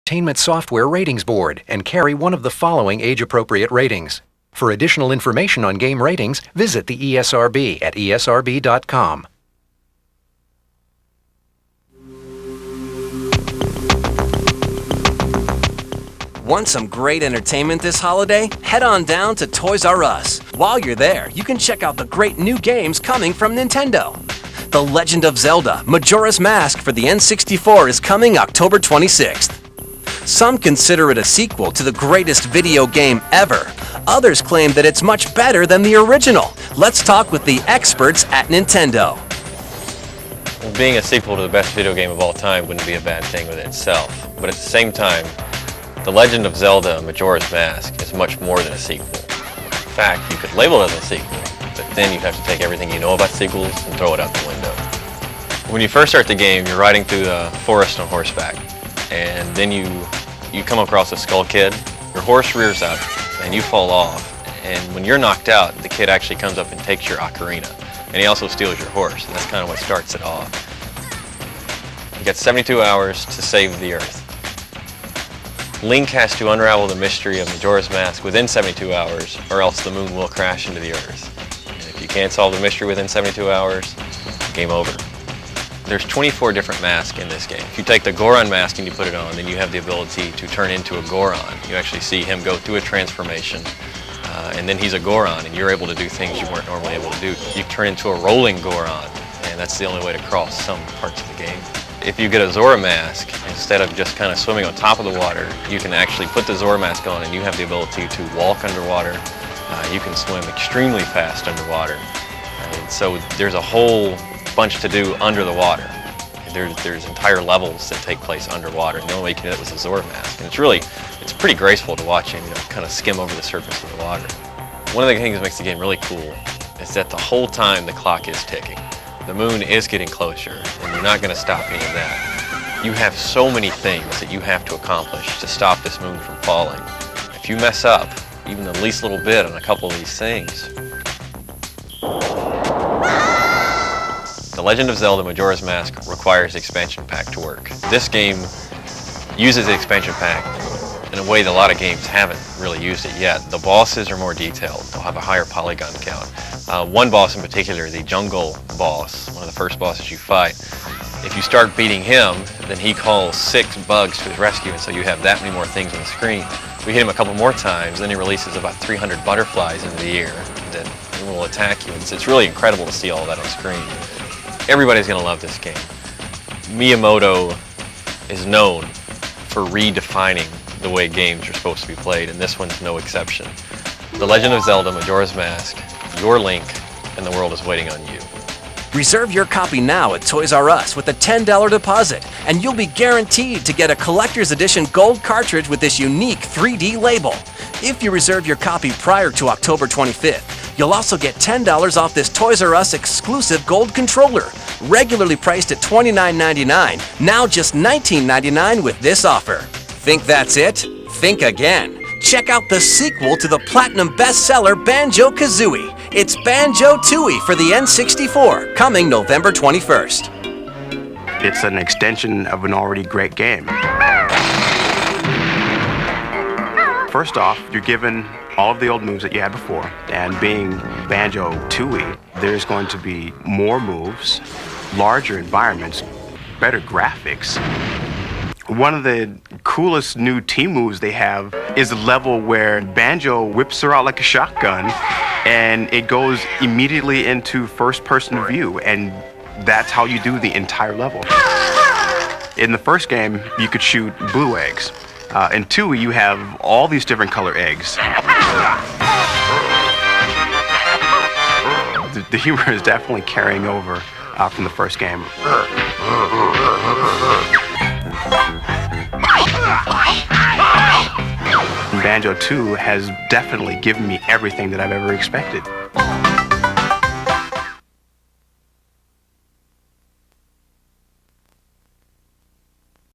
Entertainment Software Ratings Board and carry one of the following age-appropriate ratings. For additional information on game ratings, visit the ESRB at esrb.com. Want some great entertainment this holiday? Head on down to Toys R Us. While you're there, you can check out the great new games coming from Nintendo. The Legend of Zelda Majora's Mask for the N64 is coming October 26th. Some consider it a sequel to the greatest video game ever. Others claim that it's much better than the original. Let's talk with the experts at Nintendo. Being a sequel to the best video game of all time wouldn't be a bad thing within itself, but at the same time, The Legend of Zelda Majora's Mask is much more than a sequel. In fact, you could label it as a sequel, but then you'd have to take everything you know about sequels and throw it out the window. When you first start the game, you're riding through the forest on horseback, and then you come across a skull kid. Your horse rears up, and you fall off, and when you're knocked out, the kid actually comes up and takes your ocarina, and he also steals your horse, and that's kind of what starts it off. You get 72 hours to save the Earth. Link has to unravel the mystery of Majora's Mask within 72 hours, or else the moon will crash into the Earth. And if you can't solve the mystery within 72 hours, game over. There's 24 different masks in this game. If you take the Goron mask and you put it on, then you have the ability to turn into a Goron. You actually see him go through a transformation, and then he's a Goron, and you're able to do things you weren't normally able to do. You turn into a rolling Goron, and that's the only way to cross some parts of the game. If you get a Zora mask, instead of just kind of swimming on top of the water, you can actually put the Zora mask on and you have the ability to walk underwater. You can swim extremely fast underwater. And so there's a whole bunch to do under the water. There's entire levels that take place underwater, and the only way you can do it with a Zora mask. And it's pretty graceful to watch him, kind of skim over the surface of the water. One of the things that makes the game really cool is that the whole time the clock is ticking. The moon is getting closer, and you're not going to stop any of that. You have so many things that you have to accomplish to stop this moon from falling. If you mess up even the least little bit on a couple of these things, The Legend of Zelda Majora's Mask requires the expansion pack to work. This game uses the expansion pack in a way that a lot of games haven't really used it yet. The bosses are more detailed. They'll have a higher polygon count. One boss in particular, the jungle boss, one of the first bosses you fight, if you start beating him, then he calls 6 bugs to his rescue, and so you have that many more things on the screen. We hit him a couple more times, then he releases about 300 butterflies into the air that will attack you. It's really incredible to see all that on screen. Everybody's going to love this game. Miyamoto is known for redefining the way games are supposed to be played, and this one's no exception. The Legend of Zelda Majora's Mask, your Link, and the world is waiting on you. Reserve your copy now at Toys R Us with a $10 deposit, and you'll be guaranteed to get a collector's edition gold cartridge with this unique 3D label. If you reserve your copy prior to October 25th, you'll also get $10 off this Toys R Us exclusive gold controller, regularly priced at $29.99, now just $19.99 with this offer. Think that's it? Think again. Check out the sequel to the platinum bestseller Banjo-Kazooie. It's Banjo-Tooie for the N64, coming November 21st. It's an extension of an already great game. First off, you're given all of the old moves that you had before, and being Banjo-Tooie, there's going to be more moves, larger environments, better graphics. One of the coolest new team moves they have is a level where Banjo whips her out like a shotgun, and it goes immediately into first-person view, and that's how you do the entire level. In the first game, you could shoot blue eggs. In Tooie, you have all these different color eggs. The humor is definitely carrying over from the first game. Banjo 2 has definitely given me everything that I've ever expected.